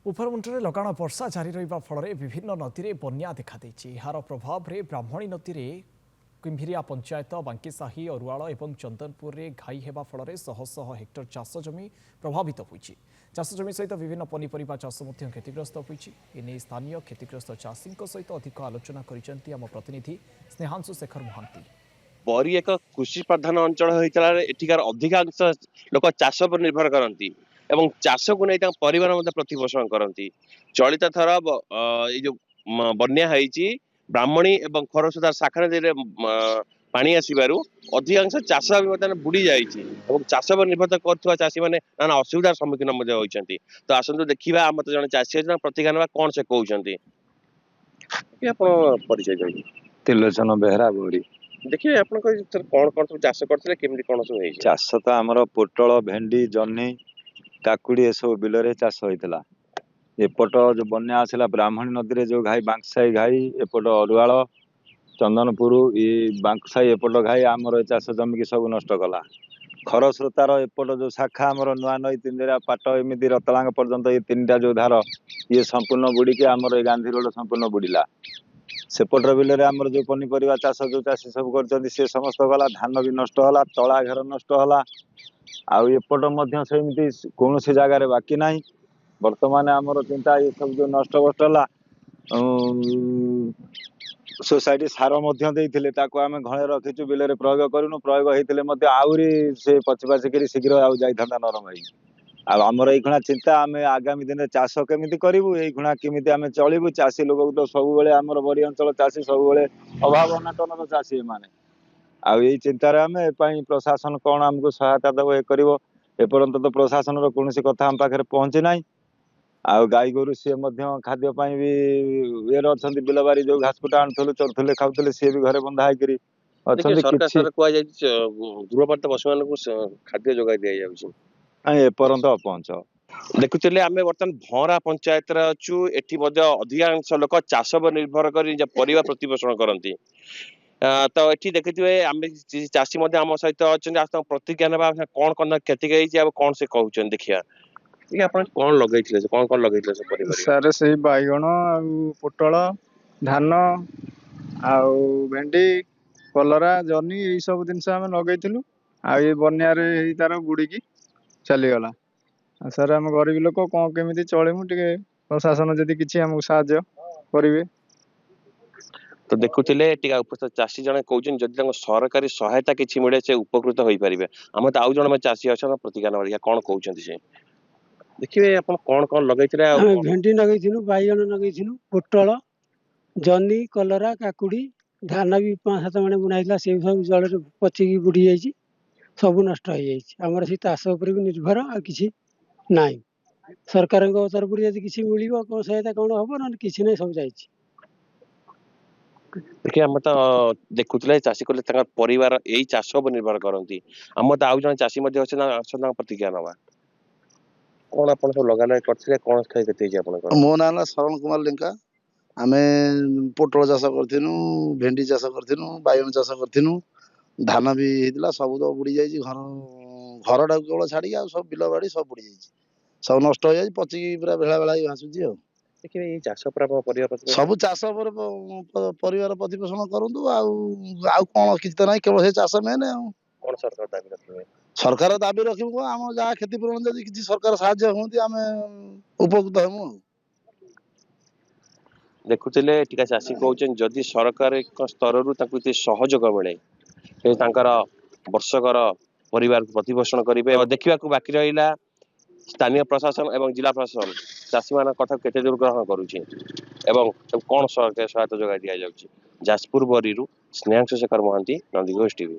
उपरमुंडे लगाण वर्षा जारी रहा फल विभिन्न नदी में बन्या देखा यार प्रभाव में ब्राह्मणी नदी में किम्भिरिया पंचायत बांकीसाही अरुआल और चंदनपुर में घाई होगा फल शह शह हेक्टर चाष जमी प्रभावित होती चाष जमी सहित विभिन्न पनीपरिया चाष क्षतिग्रस्त होने स्थानीय क्षतिग्रस्त चाषी सहित अधिक आलोचना कर प्रतिनिधि स्नेहांशु शेखर महांती। बरी एक कृषि प्रधान अंचल होता एठिकार अधिकांश लोक चाष पर निर्भर करती एवं चाष को नहीं परिवार प्रतिपोषण करती। चलित थर जो बन्या होती ब्राह्मणी एवं खरसुदा शाखा नदी पानी आसबारू अधिकांश चाष भी बुड़ी जाइए चाष पर निर्भर कर चाषी मैंने नाना असुविधार सम्मुखीन होती। तो आसतु देखा आम तो जन चाषी प्रतिज्ञा ना कौन से कहते परिचय त्रिलोचन बेहरा बोरी। देखिए आप कौन कौन सब चाष करते केमती कौन सब चाष तो आमर पोटल भेंडी जह्नी काकुड़ी ए सब बिल चाष होता। एपट जो बन्या आसला ब्राह्मणी नदी में जो घाई बांकसाई घाई एपट अरुआल चंदनपुर ये बांकसाई एपट घाई आमर चाष जमी की सब नष्ट कला। खरस्रोतार एपट जो शाखा आमर नुआ नई तिंदिरा पाट एमती रतलांग पर्यंत ये तीन जो धार ये संपूर्ण बुड़ी आमर गांधी रोड संपूर्ण बुड़ीला। सेपटर बिल आमर जो पनीपरिया चाष जो चाषी सब कर समस्त गला धान भी नष्ट होला तला घर नष्ट होला आउ एपट सेमती कौन सी जगार बाकी ना। बर्तमान आमर चिंता ये सब जो नष्ट बस्ट है सोसाइटी सार आम घरे रखीचु बिल प्रयोग करूँ प्रयोग होते आहरी से पचिपाचिक शीघ्र जाता नरम आमर ये चिंता आम आगामी दिन चाष केमी करूँ ये केमी आम चलू चाषी लोक तो सब आमर बरी अंचल चाषी सब अभाव अनाटन चाषी माने आई चिंतार आम प्रशासन कौन आमको सहायता देव ये कर एपर्यंत तो प्रशासन कौन कथा आम पाखे पहुँची ना। आउ गाई गोरु सी खाद्य भी ये अच्छा बिलबारी जो घासकुटा आणुले चढ़ुले खाऊले सी भी घरे बंधा दूरपात पशु मान खाद्य जोगाई दि जाए एपर्यंत अपहंच। देखुले आम बर्तमान भंरा पंचायत अच्छु एटी अधिकांश लोक चाष पर निर्भर कर प्रतिपोषण करती। तो ये देखिए आम चाषी आम सहित अच्छा प्रतिज्ञा ना कौन कौन क्षति गई कौन से कहते देखिए कौन लगे कौन कौन लगे सारे से बैगण पोटल धान आउ भेंडी कलरा जनी यही सब जिनस आम लगे आई बन्यार तार बुड़ी चलीगला। सर आम गरीब लोक कौन केमी चलू टे प्रशासन जदि किसी आमको साहाय्य करेंगे। तो देखुले उपस्थित चाषी जन कहते जदि सरकारी सहायता किसी मिले से उपकृत हो पारे। आम तो आउ जन चाषी अच्छा प्रतिज्ञा ना कौन कहते से देखिए आप कौन कौन लगे भेंडी लगे बैगण लगे पोटल जनी कलरा काकुड़ी धान भी 5-7 मण बुना से सब जल पचिकी बुड़ी जाइए सब नष्ट हो जामर से चाष उपर भी निर्भर आ कि ना सरकार तरफ किसी मिल कौन सहायता कौन हम ना कि ना सब जाइए। देखिए आम तो देखुले चाषी कले परिवार यही चाष पर निर्भर करती। आम तो आउ जन चाषी अच्छे प्रतिज्ञा ना कौन आप सब लगा करते कौन क्षय मो ना शरण कुमार लेंका आम पोटल चाष करूँ भेंडी चाष करूँ बैगण चाष करूँ धान भी होता सब तो बुड़ी जाइए घर घर टाक केवल छाड़ी सब बिल बाड़ी सब बुड़ी जाइए सब नष्ट हो जाए पचिकी पूरा भेला भेला भासुची देखिए चाष पर सब चाष परिवार प्रतिपोषण करूँ आउ कौन किसी तो ना केवल से चाष मेन कौन सरकार दाबी रखिए सरकार दाबी रखू आम जहाँ क्षतिपूरण जब किसी सरकार साहाय्य होती आम उपकृत हूँ। देखुले चाषी कहते जदि सरकार स्तर सहयोग मिले वर्षकर परिवार प्रतिपोषण करेंगे। देखा बाकी रहा स्थानीय प्रशासन एवं जिला प्रशासन चाषी मान कथा केते दूर ग्रहण करुचे एवं कौन सहायता जोगाई दि जाउछि। जाजपुर बरी स्नेहांशु शेखर महांती, नंदीघोष टीवी।